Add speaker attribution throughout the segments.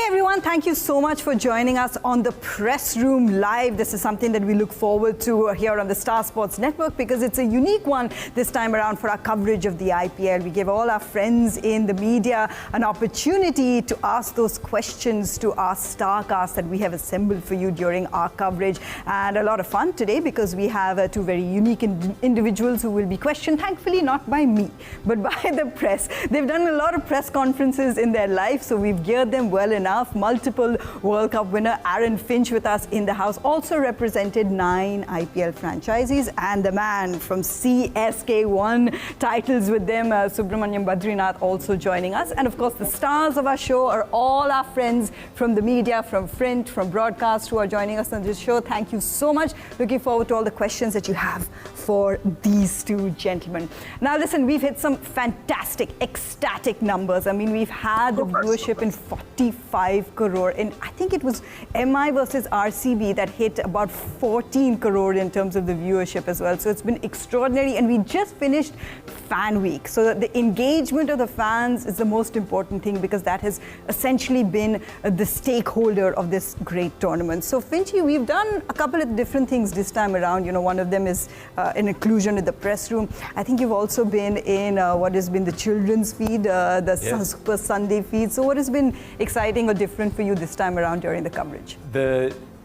Speaker 1: Hey everyone, thank you so much for joining us on the Press Room Live. This is something that we look forward to here on the Star Sports Network because it's a unique one this time around for our coverage of the IPL. We give all our friends in the media an opportunity to ask those questions to our star cast that we have assembled for you during our coverage. And a lot of fun today because we have two very unique individuals who will be questioned, thankfully not by me, but by the press. They've done a lot of press conferences in their life, so we've geared them well enough. Multiple World Cup winner Aaron Finch with us in the house, also represented 9 IPL franchises, and the man from CSK won titles with them, Subramaniam Badrinath, also joining us. And of course, the stars of our show are all our friends from the media, from print, from broadcast, who are joining us on this show. Thank you so much. Looking forward to all the questions that you have for these two gentlemen. Now listen, we've hit some fantastic, ecstatic numbers. I mean, we've had the viewership in 45 crore. And I think it was MI versus RCB that hit about 14 crore in terms of the viewership as well. So it's been extraordinary. And we just finished Fan Week. So the engagement of the fans is the most important thing because that has essentially been the stakeholder of this great tournament. So Finchy, we've done a couple of different things this time around. You know, one of them is an inclusion in the press room. I think you've also been in what has been the children's feed, the Super Sunday feed. So what has been exciting or different for you this time around during the coverage?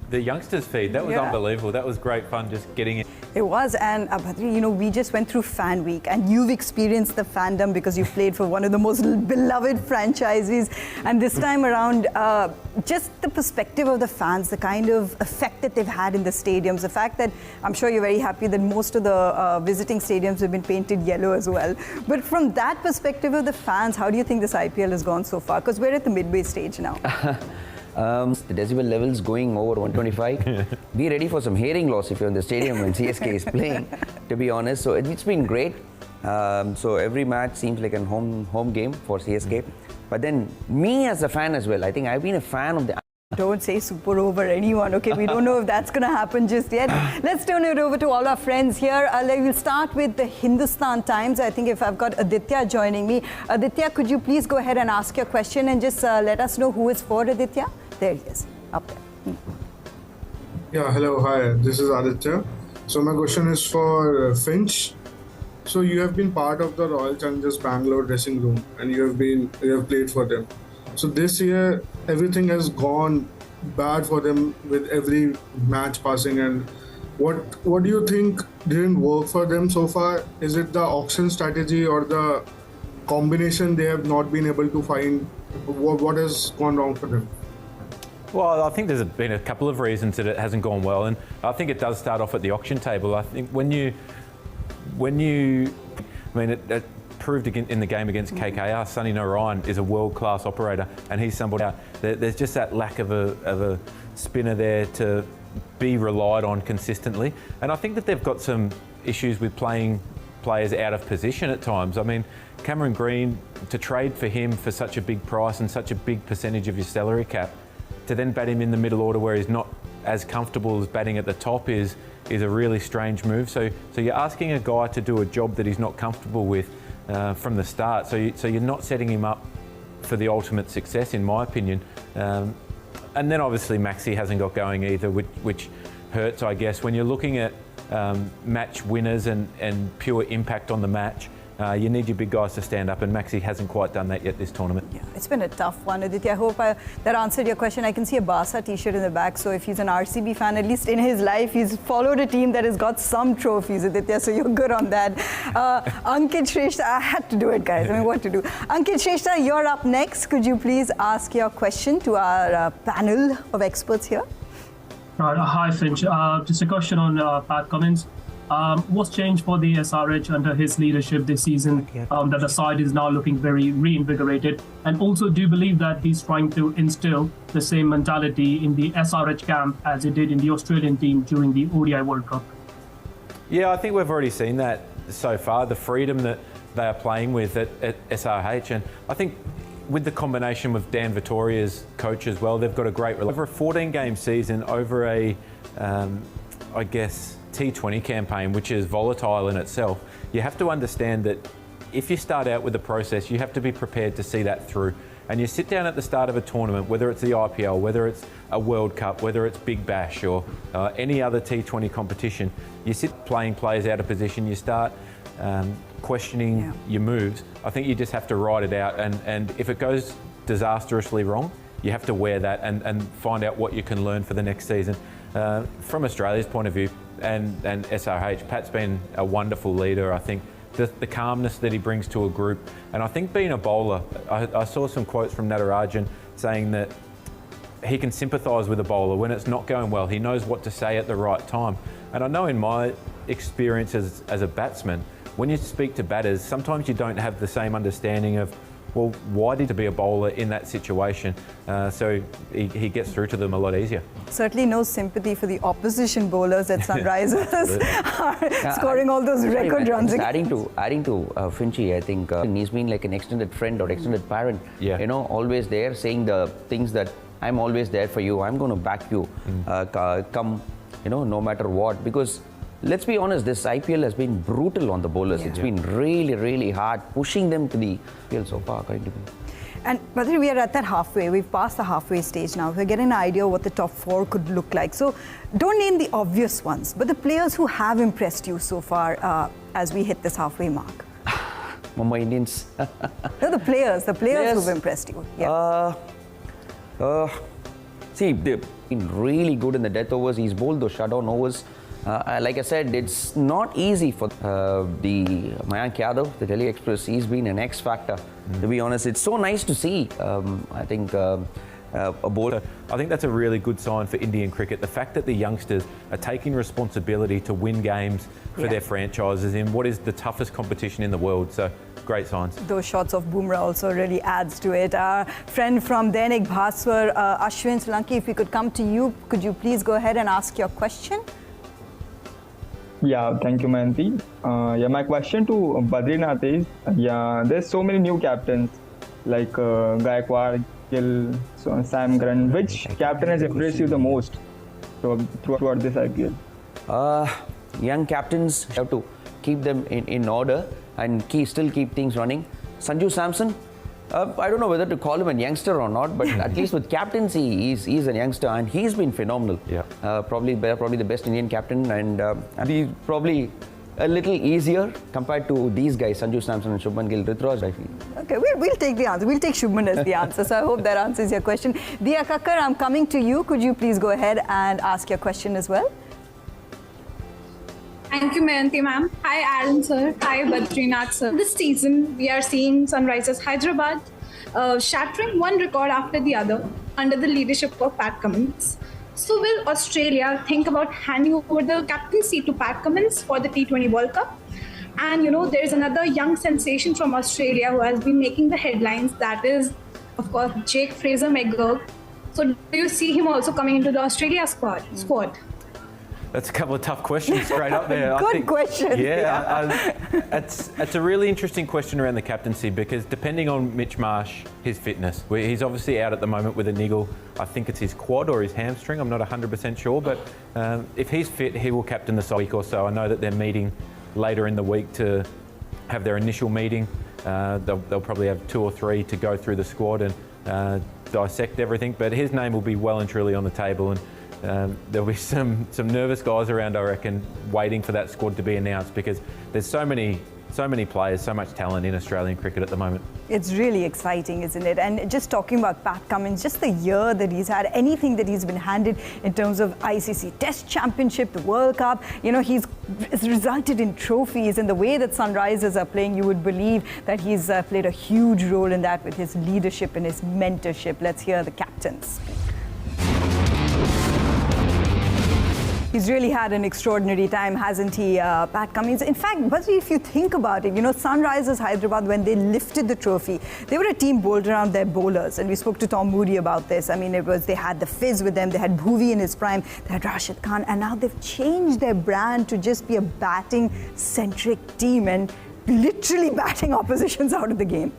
Speaker 2: The youngsters feed, that was unbelievable. That was great fun just getting it.
Speaker 1: It was, and Badri, you know, we just went through Fan Week and you've experienced the fandom because you've played for one of the most beloved franchises. And this time around, just the perspective of the fans, the kind of effect that they've had in the stadiums, the fact that I'm sure you're very happy that most of the visiting stadiums have been painted yellow as well. But from that perspective of the fans, how do you think this IPL has gone so far? Because we're at the midway stage now.
Speaker 3: The decibel levels going over 125. Be ready for some hearing loss if you're in the stadium when CSK is playing, to be honest. So it's been great. So every match seems like a home game for CSK. But then me as a fan as well, I think I've been a fan of the...
Speaker 1: Don't say super over anyone, okay? We don't know if that's going to happen just yet. Let's turn it over to all our friends here. We'll start with the Hindustan Times. I think if I've got Aditya joining me. Aditya, could you please go ahead and ask your question and just let us know who is for Aditya? There he is, up there.
Speaker 4: Yeah, hello, hi, this is Aditya. So my question is for Finch. So you have been part of the Royal Challengers Bangalore dressing room and you have played for them. So this year, everything has gone bad for them with every match passing. And what do you think didn't work for them so far? Is it the auction strategy or the combination they have not been able to find? What has gone wrong for them?
Speaker 2: Well, I think there's been a couple of reasons that it hasn't gone well, and I think it does start off at the auction table. I think it proved in the game against KKR, Sunny Narayan is a world-class operator, and he's somebody out. There's just that lack of a spinner there to be relied on consistently, and I think that they've got some issues with playing players out of position at times. I mean, Cameron Green, to trade for him for such a big price and such a big percentage of your salary cap, to then bat him in the middle order where he's not as comfortable as batting at the top is a really strange move. So you're asking a guy to do a job that he's not comfortable with from the start. So you're not setting him up for the ultimate success, in my opinion. And then obviously Maxi hasn't got going either, which hurts, I guess. When you're looking at match winners and pure impact on the match, you need your big guys to stand up, and Maxi hasn't quite done that yet this tournament.
Speaker 1: Yeah, it's been a tough one, Aditya. I hope that answered your question. I can see a Barca t-shirt in the back, so if he's an RCB fan, at least in his life, he's followed a team that has got some trophies, Aditya, so you're good on that. Ankit Shrestha, I had to do it, guys. I mean, what to do? Ankit Shrestha, you're up next. Could you please ask your question to our panel of experts here?
Speaker 5: Right, hi, Finch. Just a question on Pat Cummins. What's changed for the SRH under his leadership this season that the side is now looking very reinvigorated? And also, do you believe that he's trying to instill the same mentality in the SRH camp as he did in the Australian team during the ODI World Cup?
Speaker 2: Yeah, I think we've already seen that so far, the freedom that they are playing with at SRH. And I think with the combination with Dan Vittoria's coach as well, they've got a great relationship. Over a 14-game season, over a, T20 campaign, which is volatile in itself, you have to understand that if you start out with the process, you have to be prepared to see that through. And you sit down at the start of a tournament, whether it's the IPL, whether it's a World Cup, whether it's Big Bash or any other T20 competition, you sit playing players out of position, you start questioning your moves. I think you just have to ride it out, and if it goes disastrously wrong, you have to wear that and find out what you can learn for the next season. From Australia's point of view, and SRH, Pat's been a wonderful leader. I think the calmness that he brings to a group, and I think being a bowler, I saw some quotes from Natarajan saying that he can sympathise with a bowler when it's not going well. He knows what to say at the right time. And I know in my experience as a batsman, when you speak to batters, sometimes you don't have the same understanding of, well, why did he be a bowler in that situation? So he gets through to them a lot easier.
Speaker 1: Certainly no sympathy for the opposition bowlers at Sunrisers are scoring all those record runs.
Speaker 3: Adding to Finchy, I think he's been like an extended friend or extended parent.
Speaker 2: Yeah.
Speaker 3: You know, always there, saying the things that I'm always there for you. I'm going to back you. Come, you know, no matter what. Because let's be honest, this IPL has been brutal on the bowlers. It's been really, really hard, pushing them to the IPL so far, according to me.
Speaker 1: And Badri, we are at that halfway. We've passed the halfway stage now. We're getting an idea what the top four could look like. So don't name the obvious ones, but the players who have impressed you so far as we hit this halfway mark.
Speaker 3: Mumbai Indians.
Speaker 1: No, the players who've impressed you. Yeah.
Speaker 3: See, they've been really good in the death overs. He's bowled those shutdown overs. Like I said, it's not easy for the Mayanti Yadav, the Delhi Express. He's been an X factor, to be honest. It's so nice to see, I think, a bowler.
Speaker 2: I think that's a really good sign for Indian cricket. The fact that the youngsters are taking responsibility to win games for their franchises in what is the toughest competition in the world. So, great signs.
Speaker 1: Those shots of Bumrah also really adds to it. Our friend from Dainik Bhaswar, Ashwin Solanki, if we could come to you, could you please go ahead and ask your question?
Speaker 6: Yeah, thank you, Mayanti. My question to Badrinath is, there's so many new captains like Gaikwad, Gill, Sam Curran. Which captain has impressed you the most throughout this IPL?
Speaker 3: Young captains have to keep them in order and still keep things running. Sanju Samson, I don't know whether to call him a youngster or not, but at least with captaincy, he's a youngster and he's been phenomenal.
Speaker 2: Yeah.
Speaker 3: Probably the best Indian captain, and he's probably a little easier compared to these guys, Sanju Samson and Shubman Gill. Rituraj, I feel.
Speaker 1: Okay, we'll take the answer. We'll take Shubman as the answer. So I hope that answers your question. Diya Kakkar, I'm coming to you. Could you please go ahead and ask your question as well?
Speaker 7: Thank you, Mayanti ma'am. Hi, Aaron sir. Hi, Badrinath sir. This season, we are seeing Sunrisers Hyderabad shattering one record after the other under the leadership of Pat Cummins. So will Australia think about handing over the captaincy to Pat Cummins for the T20 World Cup? And you know, there is another young sensation from Australia who has been making the headlines. That is, of course, Jake Fraser-McGurk. So do you see him also coming into the Australia squad?
Speaker 2: That's a couple of tough questions straight up there.
Speaker 1: Good question.
Speaker 2: Yeah, it's a really interesting question around the captaincy, because depending on Mitch Marsh, his fitness, he's obviously out at the moment with a niggle. I think it's his quad or his hamstring. I'm not 100% sure, but if he's fit, he will captain the side week or so. I know that they're meeting later in the week to have their initial meeting. They'll probably have 2 or 3 to go through the squad and dissect everything. But his name will be well and truly on the table, and there'll be some nervous guys around, I reckon, waiting for that squad to be announced, because there's so many players, so much talent in Australian cricket at the moment.
Speaker 1: It's really exciting, isn't it? And just talking about Pat Cummins, just the year that he's had, anything that he's been handed in terms of ICC Test Championship, the World Cup, you know, it's resulted in trophies, and the way that Sunrisers are playing, you would believe that he's played a huge role in that with his leadership and his mentorship. Let's hear the captains. He's really had an extraordinary time, hasn't he, Pat Cummins? In fact, Badri, if you think about it, you know, Sunrisers Hyderabad, when they lifted the trophy, they were a team bowled around their bowlers. And we spoke to Tom Moody about this. I mean, they had the Fizz with them, they had Bhuvi in his prime, they had Rashid Khan, and now they've changed their brand to just be a batting-centric team and literally batting oppositions out of the game.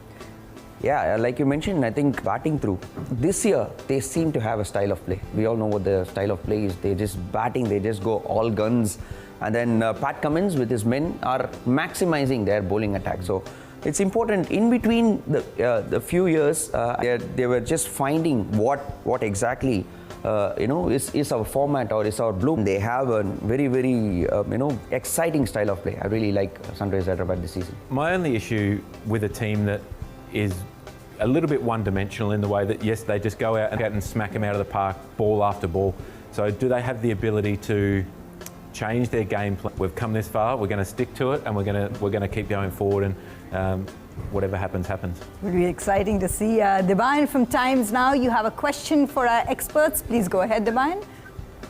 Speaker 3: Yeah, like you mentioned, I think batting through. This year, they seem to have a style of play. We all know what their style of play is. They just batting, they just go all guns. And then Pat Cummins with his men are maximizing their bowling attack. So it's important in between the few years they were just finding what exactly is our format or is our bloom. They have a very exciting style of play. I really like Sunrise Hyderabad this season.
Speaker 2: My only issue with a team that is a little bit one-dimensional in the way that, yes, they just go out and smack them out of the park, ball after ball. So do they have the ability to change their game plan? We've come this far, we're going to stick to it, and we're going to keep going forward, and whatever happens, happens.
Speaker 1: It will be exciting to see. Divine from Times Now, you have a question for our experts. Please go ahead, Divine.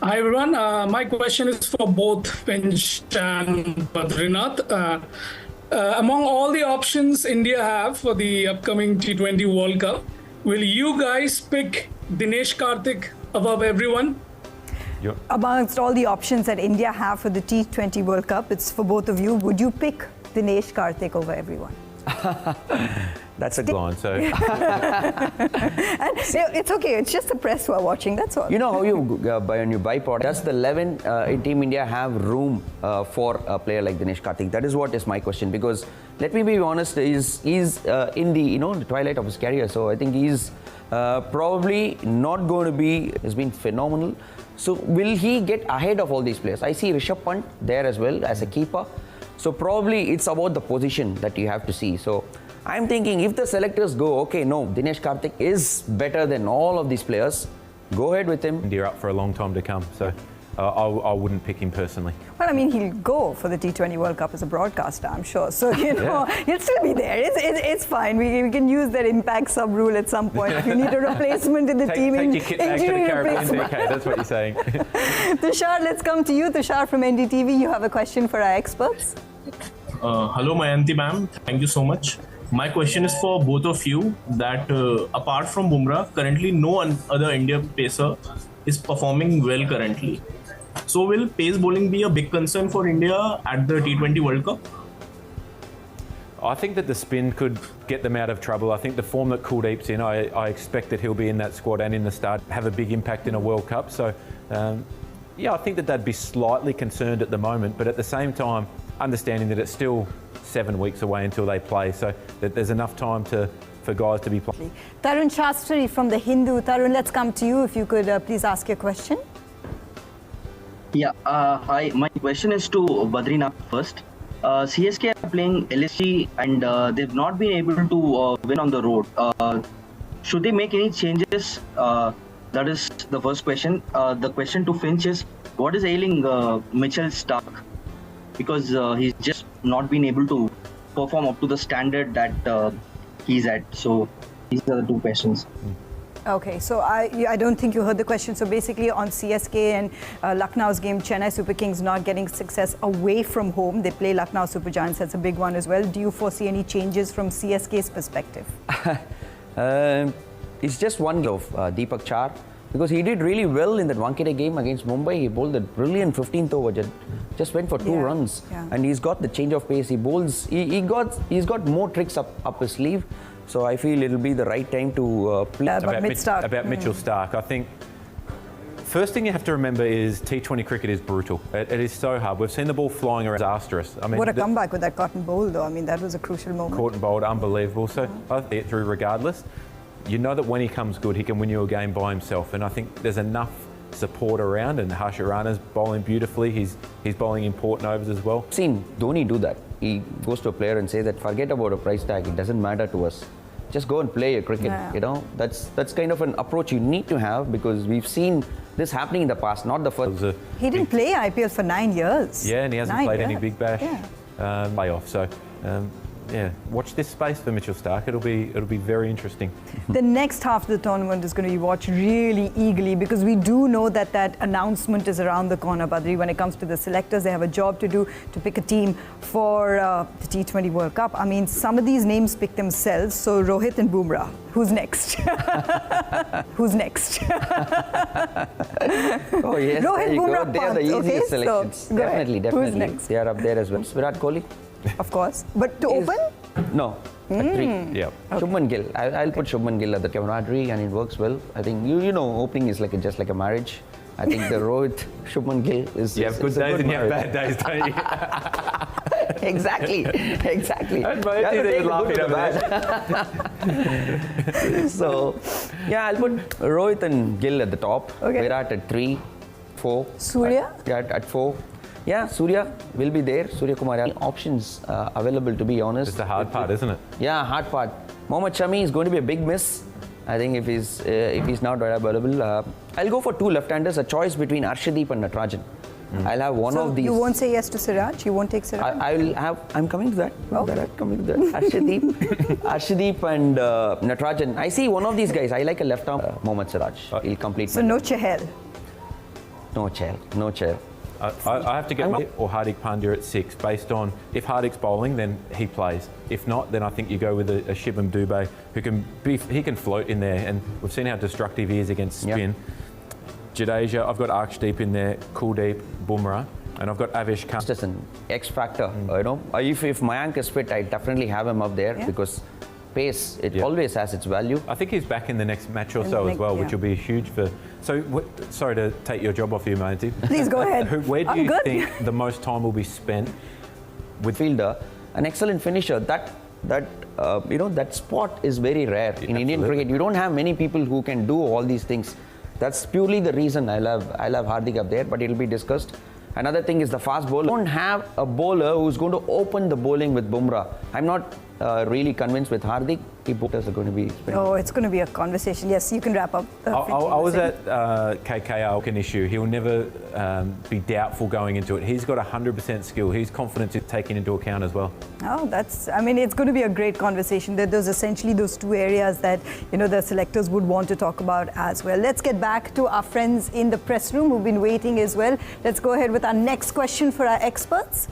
Speaker 8: Hi everyone, my question is for both Finch and Badrinath. Among all the options India have for the upcoming T20 World Cup, will you guys pick Dinesh Karthik above everyone?
Speaker 1: Amongst all the options that India have for the T20 World Cup, it's for both of you. Would you pick Dinesh Karthik over everyone?
Speaker 2: That's a line, so.
Speaker 1: And it's okay, it's just the press who are watching, that's all.
Speaker 3: You know how when you buy product, does the 11 in Team India have room for a player like Dinesh Karthik? That is what is my question, because let me be honest, he's in the twilight of his career, so I think he's probably not going to be, has been phenomenal. So will he get ahead of all these players? I see Rishabh Pant there as well as a keeper. So probably it's about the position that you have to see. So I'm thinking if the selectors go, okay, no, Dinesh Karthik is better than all of these players, go ahead with him.
Speaker 2: India up for a long time to come, so I wouldn't pick him personally.
Speaker 1: Well, I mean, he'll go for the T20 World Cup as a broadcaster, I'm sure. So, he'll still be there. It's fine. We can use that impact sub rule at some point. If you need a replacement in the team,
Speaker 2: take your kit back to the Caribbean
Speaker 1: replacement.
Speaker 2: decade, that's what you're saying.
Speaker 1: Tushar, let's come to you. Tushar from NDTV, you have a question for our experts.
Speaker 9: Hello, Mayanti ma'am. Thank you so much. My question is for both of you that apart from Bumrah, currently no other Indian pacer is performing well currently. So will pace bowling be a big concern for India at the T20 World Cup?
Speaker 2: I think that the spin could get them out of trouble. I think the form that Kuldeep's in, I expect that he'll be in that squad and in the start, have a big impact in a World Cup. So, I think that they'd be slightly concerned at the moment, but at the same time, understanding that it's still 7 weeks away until they play, so that there's enough time for guys to be playing.
Speaker 1: Tarun Shastri from The Hindu. Tarun, let's come to you. If you could please ask your question.
Speaker 10: Yeah, hi. My question is to Badrinath first. CSK are playing LSG and they've not been able to win on the road. Should they make any changes? That is the first question. The question to Finch is, what is ailing Mitchell Starc? Because he's just not been able to perform up to the standard that he's at. So these are the two questions.
Speaker 1: Okay, so I don't think you heard the question. So basically on CSK and Lucknow's game, Chennai Super Kings not getting success away from home. They play Lucknow Super Giants. That's a big one as well. Do you foresee any changes from CSK's perspective?
Speaker 3: It's just one of Deepak Char, because he did really well in that Wankhede game against Mumbai. He bowled a brilliant 15th over, just went for 2 runs, and he's got the change of pace. He bowls. He's got more tricks up his sleeve. So I feel it'll be the right time to play.
Speaker 2: About Mitchell Starc, I think first thing you have to remember is T20 cricket is brutal. It is so hard. We've seen the ball flying around, disastrous. I mean,
Speaker 1: what a comeback with that cotton bowl, though. I mean, that was a crucial moment.
Speaker 2: Caught and bowled, unbelievable. So I think it through regardless. You know that when he comes good, he can win you a game by himself. And I think there's enough support around, and Harsh Rana's bowling beautifully. He's bowling important overs as well.
Speaker 3: I've seen Dhoni do that. He goes to a player and says that forget about a price tag. It doesn't matter to us. Just go and play your cricket.
Speaker 1: Yeah.
Speaker 3: That's kind of an approach you need to have, because we've seen this happening in the past, not the first.
Speaker 1: He didn't play IPL for 9 years.
Speaker 2: Yeah, and he hasn't played any Big Bash playoff. So, watch this space for Mitchell Starc. It'll be very interesting.
Speaker 1: The next half of the tournament is going to be watched really eagerly, because we do know that announcement is around the corner, Badri. When it comes to the selectors, they have a job to do to pick a team for the T20 World Cup. I mean, some of these names pick themselves. So Rohit and Bumrah. Who's next? Who's next?
Speaker 3: Oh yes,
Speaker 1: Rohit, Bumrah,
Speaker 3: they are the easiest selections.
Speaker 1: So,
Speaker 3: definitely.
Speaker 1: Who's next?
Speaker 3: They are up there as well. Virat Kohli.
Speaker 1: Of course. But to open?
Speaker 3: No. At 3.
Speaker 2: Yeah.
Speaker 3: Okay. Shubman Gill. I'll put Shubman Gill at the camaraderie, and it works well. I think opening is just like a marriage. I think the Rohit Shubman Gill is.
Speaker 2: You have good days and you have bad days, don't you?
Speaker 3: exactly.
Speaker 2: And
Speaker 3: You have to
Speaker 2: Mayanti
Speaker 3: take
Speaker 2: was
Speaker 3: the good
Speaker 2: laughing
Speaker 3: with the bad. So, yeah, I'll put Rohit and Gill at the top.
Speaker 1: Okay.
Speaker 3: Virat at 3, 4.
Speaker 1: Surya?
Speaker 3: At 4. Yeah, Surya will be there. Surya Kumar. Options available, to be honest.
Speaker 2: It's the hard part, isn't it?
Speaker 3: Yeah, hard part. Mohammad Shami is going to be a big miss. I think if he's not available, I'll go for 2 left-handers. A choice between Arshdeep and Natarajan. I'll have one of these.
Speaker 1: You won't say yes to Siraj? You won't take Siraj?
Speaker 3: I'm coming to that.
Speaker 1: Okay.
Speaker 3: Coming to that. Arshdeep and Natarajan. I see one of these guys. I like a left-arm Mohammad Siraj. He'll complete.
Speaker 1: So no Chahal?
Speaker 3: No chair.
Speaker 2: I have to get or Hardik Pandya at 6 based on if Hardik's bowling, then he plays. If not, then I think you go with a Shubham Dubey he can float in there, and we've seen how destructive he is against spin. Jadeja, I've got Arshdeep in there, Kuldeep, Bumrah, and I've got Avish Khan.
Speaker 3: Just an X factor, you know. If Mayank is fit, I definitely have him up there because pace, it always has its value.
Speaker 2: I think he's back in the next match or so as well, which will be huge for. So, sorry to take your job off you, Mayanti.
Speaker 1: Please go ahead.
Speaker 2: Where do you think the most time will be spent
Speaker 3: with fielder? An excellent finisher. That spot is very rare in Indian cricket. You don't have many people who can do all these things. That's purely the reason I'll have Hardik up there, but it'll be discussed. Another thing is the fast bowler. Don't have a bowler who's going to open the bowling with Bumrah. I'm not really convinced with Hardik. The bowlers are going to be.
Speaker 1: Oh, it's going to be a conversation. Yes, you can wrap up.
Speaker 2: I was at KKR, an issue. He'll never be doubtful going into it. He's got 100% skill. He's confident in taking into account as well.
Speaker 1: Oh, it's going to be a great conversation. There's essentially those 2 areas that, the selectors would want to talk about as well. Let's get back to our friends in the press room who've been waiting as well. Let's go ahead with our next question for our experts.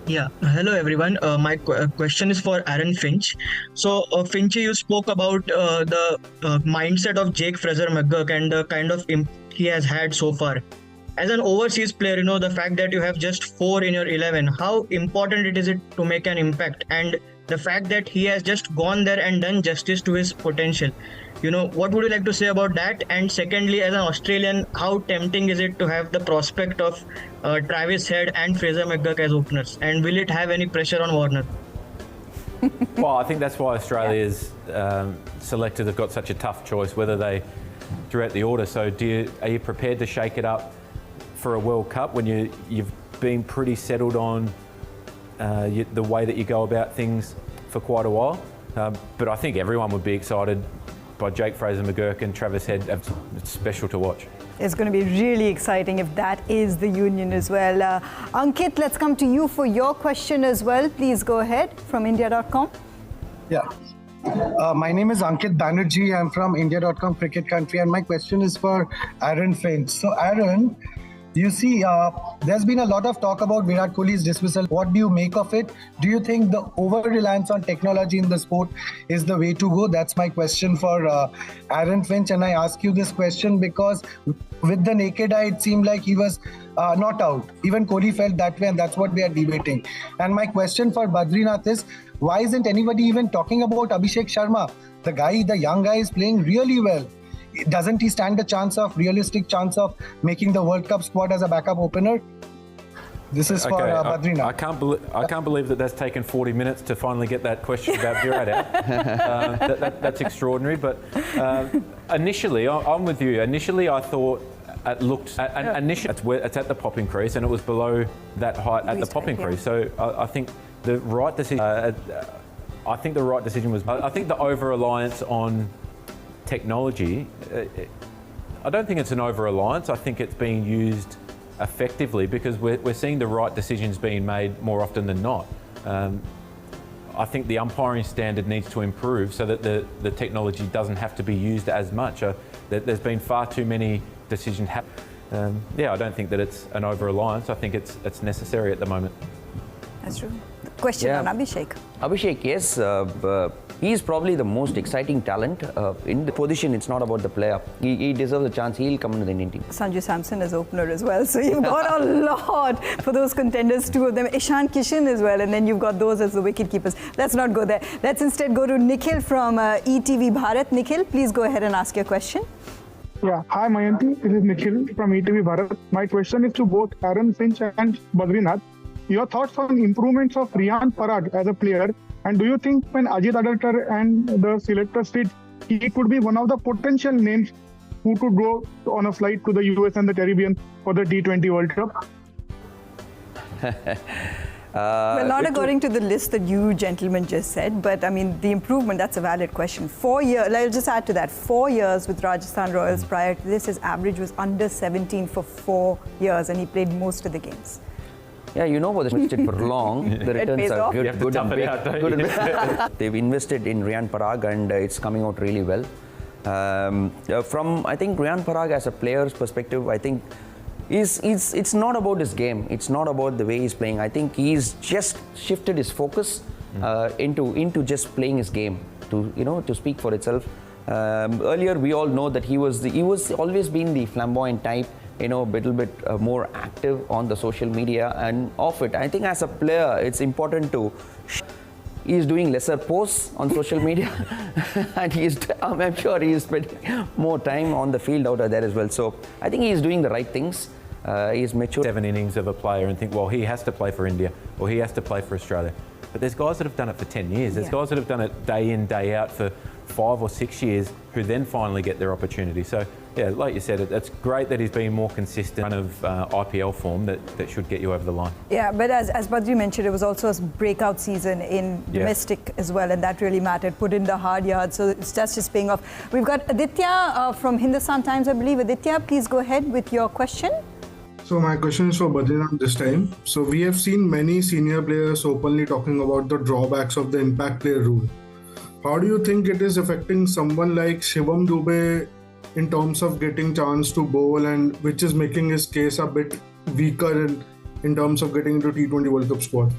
Speaker 11: Yeah, hello everyone. My question is for Aaron Finch. So, Finch, you spoke about the mindset of Jake Fraser-McGurk and the kind of impact he has had so far. As an overseas player, the fact that you have just 4 in your 11, how important is it to make an impact? And the fact that he has just gone there and done justice to his potential. What would you like to say about that? And secondly, as an Australian, how tempting is it to have the prospect of Travis Head and Fraser-McGurk as openers? And will it have any pressure on Warner?
Speaker 2: Well, I think that's why Australia's selectors have got such a tough choice, whether they throughout the order. So are you prepared to shake it up for a World Cup when you've been pretty settled on the way that you go about things for quite a while? But I think everyone would be excited by Jake Fraser-McGurk and Travis Head. It's special to watch.
Speaker 1: It's going to be really exciting if that is the union as well. Ankit, let's come to you for your question as well. Please go ahead from India.com.
Speaker 12: Yeah. My name is Ankit Banerjee. I'm from India.com Cricket Country, and my question is for Aaron Finch. So, Aaron, you see, there's been a lot of talk about Virat Kohli's dismissal. What do you make of it? Do you think the over-reliance on technology in the sport is the way to go? That's my question for Aaron Finch. And I ask you this question because with the naked eye, it seemed like he was not out. Even Kohli felt that way, and that's what we are debating. And my question for Badrinath is, why isn't anybody even talking about Abhishek Sharma? The young guy is playing really well. Doesn't he stand a realistic chance of making the World Cup squad as a backup opener? This is for Badrinath.
Speaker 2: I can't believe that's taken 40 minutes to finally get that question about Virat out. That's extraordinary. But initially, I'm with you. Initially, I thought it looked. Initially, it's at the popping crease, and it was below that height at the popping crease. So I think the right decision. I think the right decision was. I think the over-reliance on technology, I don't think it's an over-reliance. I think it's being used effectively because we're seeing the right decisions being made more often than not. I think the umpiring standard needs to improve so that the technology doesn't have to be used as much. There's been far too many decisions happen. I don't think that it's an over-reliance. I think it's necessary at the moment.
Speaker 1: That's true. Question on Abhishek.
Speaker 3: Abhishek, yes. He's probably the most exciting talent in the position. It's not about the player. He deserves a chance. He'll come into the Indian team.
Speaker 1: Sanju Samson as opener as well. So you've got a lot for those contenders, 2 of them. Ishan Kishan as well. And then you've got those as the wicket keepers. Let's not go there. Let's instead go to Nikhil from ETV Bharat. Nikhil, please go ahead and ask your question.
Speaker 13: Yeah. Hi, Mayanti. This is Nikhil from ETV Bharat. My question is to both Aaron Finch and Badrinath. your thoughts on improvements of Riyan Parag as a player, and do you think when Ajit Agarkar and the selector sits, he could be one of the potential names who could go on a flight to the US and the Caribbean for the T20 World Cup?
Speaker 1: Well, not according to the list that you gentlemen just said, but I mean, the improvement, that's a valid question. 4 years, I'll just add to that, 4 years with Rajasthan Royals prior to this, his average was under 17 for 4 years, and he played most of the games.
Speaker 3: Yeah, you know what, they for long, the returns are good and big. They've invested in Riyan Parag and it's coming out really well. From, I think, Riyan Parag as a player's perspective, I think it's not about his game. It's not about the way he's playing. I think he's just shifted his focus into just playing his game to speak for itself. Earlier, we all know that he was always been the flamboyant type, a little bit more active on the social media and off it. I think as a player, it's important to. He's doing lesser posts on social media, and I'm sure he's spending more time on the field out there as well. So I think he's doing the right things. He's mature.
Speaker 2: 7 innings of a player and think, well, he has to play for India or he has to play for Australia. But there's guys that have done it for 10 years. There's guys that have done it day in, day out for 5 or 6 years who then finally get their opportunity. So, yeah, like you said, it's great that he's being more consistent of IPL form that should get you over the line.
Speaker 1: Yeah, but as Badri mentioned, it was also a breakout season in domestic as well, and that really mattered. Put in the hard yards, so that's just paying off. We've got Aditya from Hindustan Times, I believe. Aditya, please go ahead with your question.
Speaker 4: So my question is for Badrinath this time. So we have seen many senior players openly talking about the drawbacks of the impact player rule. How do you think it is affecting someone like Shivam Dube in terms of getting chance to bowl, and which is making his case a bit weaker in terms of getting into T20 World Cup squad?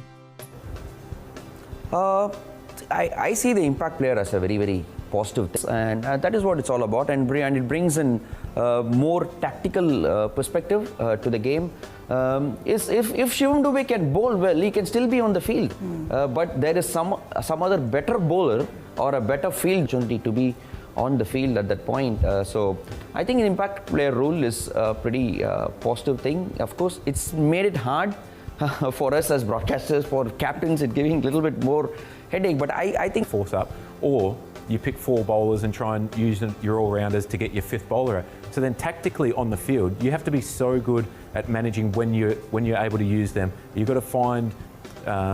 Speaker 3: I see the impact player as a very, very positive thing, and that is what it's all about. And it brings in more tactical perspective to the game. If Shivam Dube can bowl well, he can still be on the field. But there is some other better bowler or a better field opportunity to be on the field at that point. So I think the impact player rule is a pretty positive thing. Of course, it's made it hard for us as broadcasters, for captains, it's giving a little bit more headache. But I think
Speaker 2: force up, or you pick 4 bowlers and try and use your all-rounders to get your 5th bowler. So then tactically on the field, you have to be so good at managing when you're able to use them. You've got to find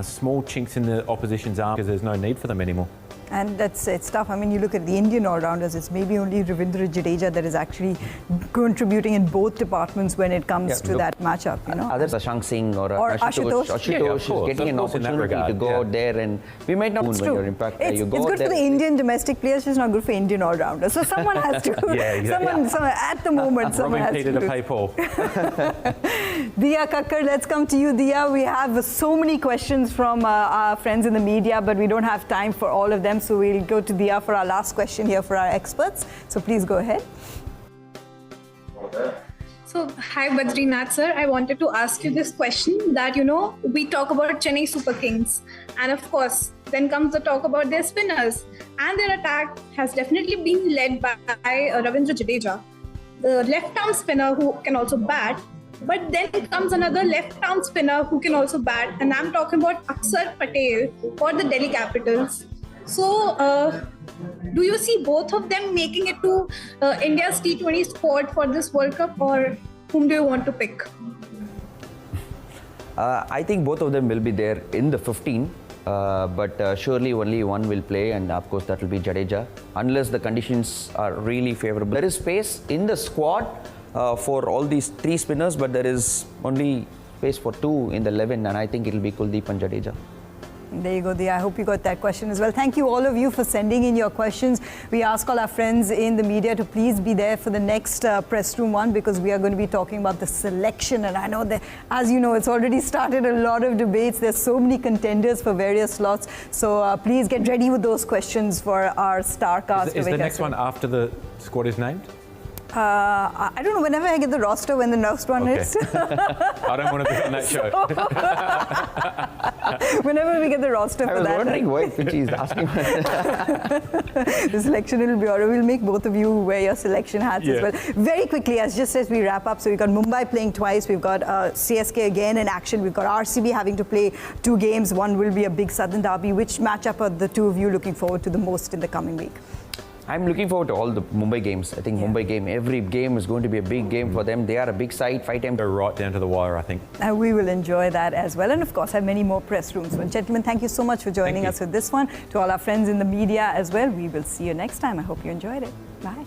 Speaker 2: small chinks in the opposition's arm because there's no need for them anymore.
Speaker 1: And it's tough. I mean, you look at the Indian all-rounders, it's maybe only Ravindra Jadeja that is actually contributing in both departments when it comes to that matchup,
Speaker 3: Others, Shashank Singh or Ashutosh is getting an opportunity to go out there, and we might not when your impact
Speaker 1: it's
Speaker 3: you go
Speaker 1: good for the Indian domestic players, it's not good for Indian all-rounders. So someone has to. Someone at the moment, someone has
Speaker 2: Peter to pay Paul.
Speaker 1: Diya Kakkar, let's come to you, Diya. We have so many questions from our friends in the media, but we don't have time for all of them. So we'll go to Diya for our last question here for our experts. So please go ahead.
Speaker 7: So, hi Badrinath sir, I wanted to ask you this question that, we talk about Chennai Super Kings, and of course, then comes the talk about their spinners, and their attack has definitely been led by Ravindra Jadeja, the left-arm spinner who can also bat. But then comes another left-arm spinner who can also bat, and I'm talking about Akshar Patel for the Delhi Capitals. So, do you see both of them making it to India's T20 squad for this World Cup, or whom do you want to pick?
Speaker 3: I think both of them will be there in the 15, but surely only one will play, and of course that will be Jadeja, unless the conditions are really favorable. There is space in the squad for all these 3 spinners, but there is only space for 2 in the 11, and I think it will be Kuldeep and Jadeja.
Speaker 1: There you go, Diya. I hope you got that question as well. Thank you all of you for sending in your questions. We ask all our friends in the media to please be there for the next Press Room 1, because we are going to be talking about the selection. And I know that, as you know, it's already started a lot of debates. There's so many contenders for various slots. So please get ready with those questions for our star cast.
Speaker 2: Is the next one after the squad is named?
Speaker 1: I don't know, whenever I get the roster, when the next one is.
Speaker 2: I don't want to be on that show.
Speaker 1: Whenever we get the roster for that.
Speaker 3: I was wondering why Finch is asking.
Speaker 1: The selection bureau will make both of you wear your selection hats as well. Very quickly, just as we wrap up, so we've got Mumbai playing twice, we've got CSK again in action, we've got RCB having to play 2 games, one will be a big Southern derby. Which matchup are the two of you looking forward to the most in the coming week?
Speaker 3: I'm looking forward to all the Mumbai games. I think Mumbai game, every game is going to be a big game for them. They are a big side, 5 times.
Speaker 2: Go right down to the wire, I think.
Speaker 1: And we will enjoy that as well. And of course, have many more press rooms. Well, gentlemen, thank you so much for joining us with this one. To all our friends in the media as well, we will see you next time. I hope you enjoyed it. Bye.